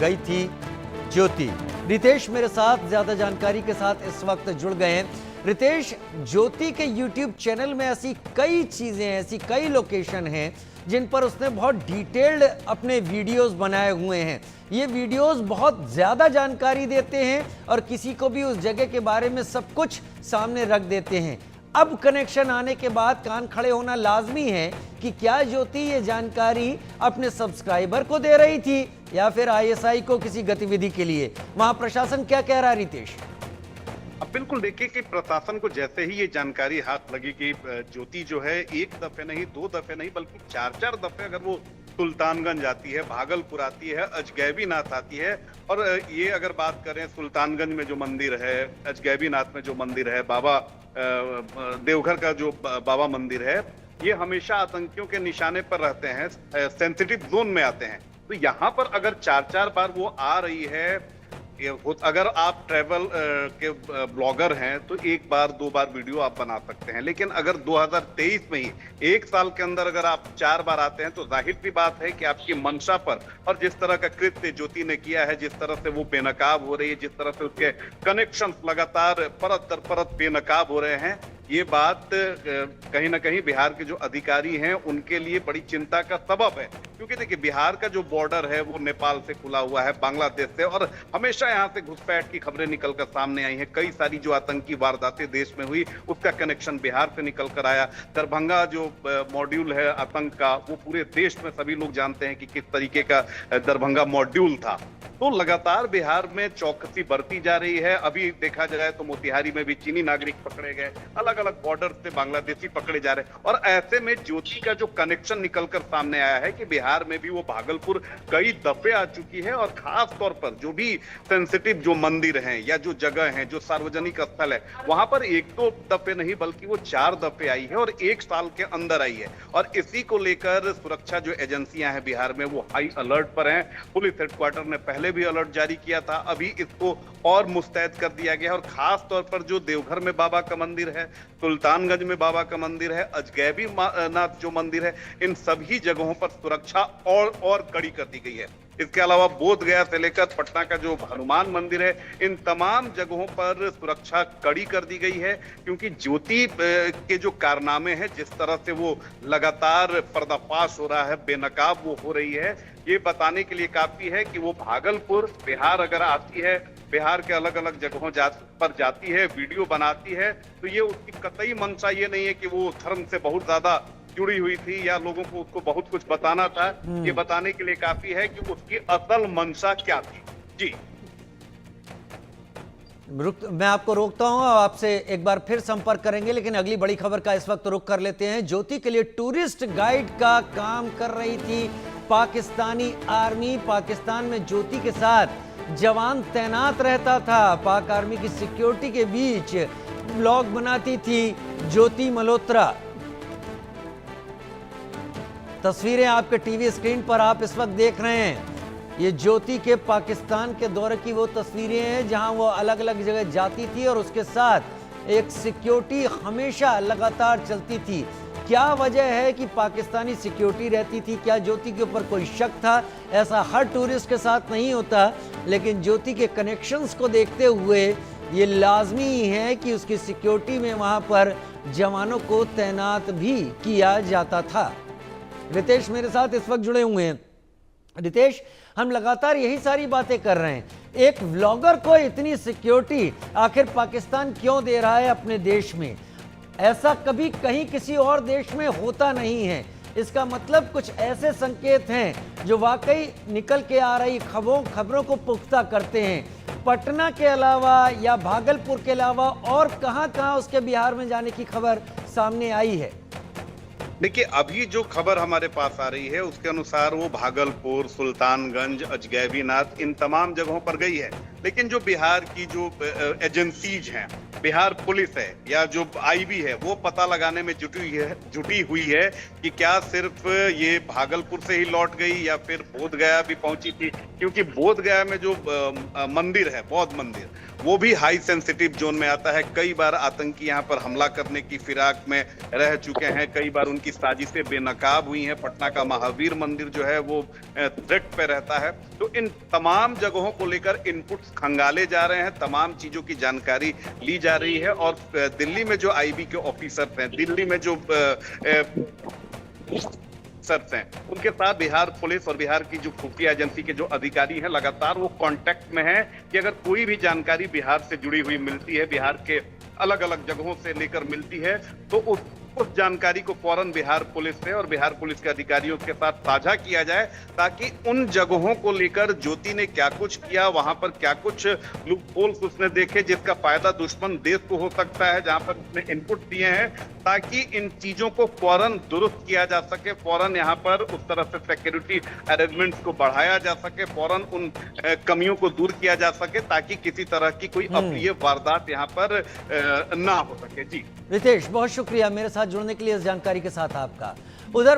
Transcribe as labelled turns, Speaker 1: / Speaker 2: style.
Speaker 1: गई थी ज्योति। रितेश मेरे साथ ज्यादा जानकारी के साथ इस वक्त जुड़ गए हैं। रितेश, ज्योति के YouTube चैनल में ऐसी कई चीजें हैं, ऐसी कई लोकेशन हैं जिन पर उसने बहुत डिटेल्ड अपने वीडियोस बनाए हुए हैं। ये वीडियोस बहुत ज़्यादा जानकारी देते हैं और किसी को भी उस जगह के बारे में सब कुछ सामने रख देते हैं। अब कनेक्शन आने के बाद कान खड़े होना लाजमी है कि क्या ज्योति ये जानकारी अपने सब्सक्राइबर को दे रही थी या फिर ISI को किसी गतिविधि के लिए। वहां प्रशासन क्या कह रहा है रितेश?
Speaker 2: अब बिल्कुल देखिए कि प्रशासन को जैसे ही ये जानकारी हाथ लगी कि ज्योति जो है एक दफे नहीं, दो दफे नहीं, बल्कि चार दफे अगर वो सुल्तानगंज आती है, भागलपुर आती है, अजगैबीनाथ आती है। और ये अगर बात करें सुल्तानगंज में जो मंदिर है, अजगैबीनाथ में जो मंदिर है, बाबा देवघर का जो बाबा मंदिर है, ये हमेशा आतंकियों के निशाने पर रहते हैं, सेंसिटिव जोन में आते हैं। तो यहाँ पर अगर चार बार वो आ रही है, अगर आप ट्रैवल के ब्लॉगर हैं तो एक बार दो बार वीडियो आप बना सकते हैं, लेकिन अगर 2023 में ही एक साल के अंदर अगर आप 4 बार आते हैं तो जाहिर सी बात है कि आपकी मंशा पर और जिस तरह का कृत्य ज्योति ने किया है, जिस तरह से वो बेनकाब हो रही है, जिस तरह से उसके कनेक्शन लगातार परत दर परत बेनकाब हो रहे हैं, ये बात कहीं ना कहीं बिहार के जो अधिकारी हैं उनके लिए बड़ी चिंता का सबब है। क्योंकि देखिए बिहार का जो बॉर्डर है वो नेपाल से खुला हुआ है, बांग्लादेश से, और हमेशा यहाँ से घुसपैठ की खबरें निकलकर सामने आई हैं। कई सारी जो आतंकी वारदातें देश में हुई उसका कनेक्शन बिहार से निकल कर आया। दरभंगा जो मॉड्यूल है आतंक का, वो पूरे देश में सभी लोग जानते हैं कि किस तरीके का दरभंगा मॉड्यूल था। तो लगातार बिहार में चौकसी बरती जा रही है। अभी देखा जाए तो मोतिहारी में भी चीनी नागरिक पकड़े गए, अलग अलग बॉर्डर से बांग्लादेशी पकड़े जा रहे हैं। और ऐसे में ज्योति का जो कनेक्शन निकलकर सामने आया है कि बिहार में भी वो भागलपुर कई दफे आ चुकी है, और खास तौर पर जो भी सेंसिटिव जो मंदिर हैं या जो जगह हैं, जो सार्वजनिक स्थल है, वहां पर एक दो दफे नहीं बल्कि वो 4 दफे आई है और 1 साल के अंदर आई है। और इसी को लेकर सुरक्षा जो एजेंसियां हैं बिहार में वो हाई अलर्ट पर हैं। पुलिस हेडक्वार्टर ने पहले भी अलर्ट जारी किया था, अभी इसको और मुस्तैद कर दिया गया। और खास तौर पर जो देवघर में बाबा का मंदिर है, सुल्तानगंज में बाबा का मंदिर है, अजगैबीनाथ जो मंदिर है, इन सभी जगहों पर सुरक्षा और कड़ी कर दी गई है। इसके अलावा बोध गया से लेकर पटना का जो हनुमान मंदिर है, इन तमाम जगहों पर सुरक्षा कड़ी कर दी गई है। क्योंकि ज्योति के जो कारनामे हैं, जिस तरह से वो लगातार पर्दाफाश हो रहा है, बेनकाब वो हो रही है, ये बताने के लिए काफी है कि वो भागलपुर बिहार अगर आती है, बिहार के अलग अलग जगहों पर जाती है, वीडियो बनाती है, तो ये उसकी कतई मंशा ये नहीं है कि वो धर्म से बहुत ज्यादा जुड़ी हुई थी या लोगों को उसको बहुत कुछ बताना था। ये बताने के लिए काफी है कि उसकी असल मंशा क्या थी। जी
Speaker 1: मैं आपको रोकता हूं, आपसे एक बार फिर संपर्क करेंगे, लेकिन अगली बड़ी खबर का इस वक्त रुख कर लेते हैं। ज्योति के लिए टूरिस्ट गाइड का काम कर रही थी पाकिस्तानी आर्मी। पाकिस्तान में ज्योति के साथ जवान तैनात रहता था। पाक आर्मी की सिक्योरिटी के बीच ब्लॉग बनाती थी ज्योति मल्होत्रा। तस्वीरें आपके टीवी स्क्रीन पर आप इस वक्त देख रहे हैं। ये ज्योति के पाकिस्तान के दौरे की वो तस्वीरें हैं जहां वो अलग अलग जगह जाती थी और उसके साथ एक सिक्योरिटी हमेशा लगातार चलती थी। क्या वजह है कि पाकिस्तानी सिक्योरिटी रहती थी? क्या ज्योति के ऊपर कोई शक था? ऐसा हर टूरिस्ट के साथ नहीं होता, लेकिन ज्योति के कनेक्शंस को देखते हुए ये लाजमी है कि उसकी सिक्योरिटी में वहां पर जवानों को तैनात भी किया जाता था। रितेश मेरे साथ इस वक्त जुड़े हुए हैं। रितेश, हम लगातार यही सारी बातें कर रहे हैं, एक व्लॉगर को इतनी सिक्योरिटी आखिर पाकिस्तान क्यों दे रहा है अपने देश में? ऐसा कभी कहीं किसी और देश में होता नहीं है। इसका मतलब कुछ ऐसे संकेत हैं जो वाकई निकल के आ रही खबरों को पुख्ता करते हैं। पटना के अलावा या भागलपुर के अलावा और कहां उसके बिहार में जाने की खबर सामने आई है?
Speaker 2: देखिए अभी जो खबर हमारे पास आ रही है उसके अनुसार वो भागलपुर, सुल्तानगंज, अजगैबीनाथ, इन तमाम जगहों पर गई है। लेकिन जो बिहार की जो एजेंसीज हैं, बिहार पुलिस है या जो IB है, वो पता लगाने में जुटी हुई है कि क्या सिर्फ ये भागलपुर से ही लौट गई या फिर बोध गया भी पहुंची थी। क्योंकि बोध गया में जो मंदिर है, बौद्ध मंदिर, वो भी हाई सेंसिटिव जोन में आता है। कई बार आतंकी यहाँ पर हमला करने की फिराक में रह चुके हैं, कई बार उनकी साजिशें बेनकाब हुई हैं। पटना का महावीर मंदिर जो है वो थ्रेट पे रहता है। तो इन तमाम जगहों को लेकर इनपुट्स खंगाले जा रहे हैं, तमाम चीजों की जानकारी ली जा रही है। और दिल्ली में जो आईबी के ऑफिसर्स हैं, दिल्ली में जो अफसर्स हैं, उनके साथ बिहार पुलिस और बिहार की जो खुफिया एजेंसी के जो अधिकारी हैं, लगातार वो कांटेक्ट में हैं कि अगर कोई भी जानकारी बिहार से जुड़ी हुई मिलती है, बिहार के अलग अलग जगहों से लेकर मिलती है, तो उस जानकारी को फौरन बिहार पुलिस से और बिहार पुलिस के अधिकारियों के साथ साझा किया जाए, ताकि उन जगहों को लेकर ज्योति ने क्या कुछ किया, वहां पर क्या कुछ लूपहोल्स उसने देखे जिसका फायदा दुश्मन देश को हो सकता है, जहां पर उसने इनपुट दिए हैं, ताकि इन चीजों को फौरन दुरुस्त किया जा सके, फौरन यहाँ पर उस तरह से सिक्योरिटी अरेंजमेंट्स को बढ़ाया जा सके, फौरन उन कमियों को दूर किया जा सके, ताकि किसी तरह की कोई अप्रिय वारदात यहाँ पर ना हो सके। जी
Speaker 1: रितेश, बहुत शुक्रिया मेरे साथ जुड़ने के लिए, इस जानकारी के साथ आपका। उधर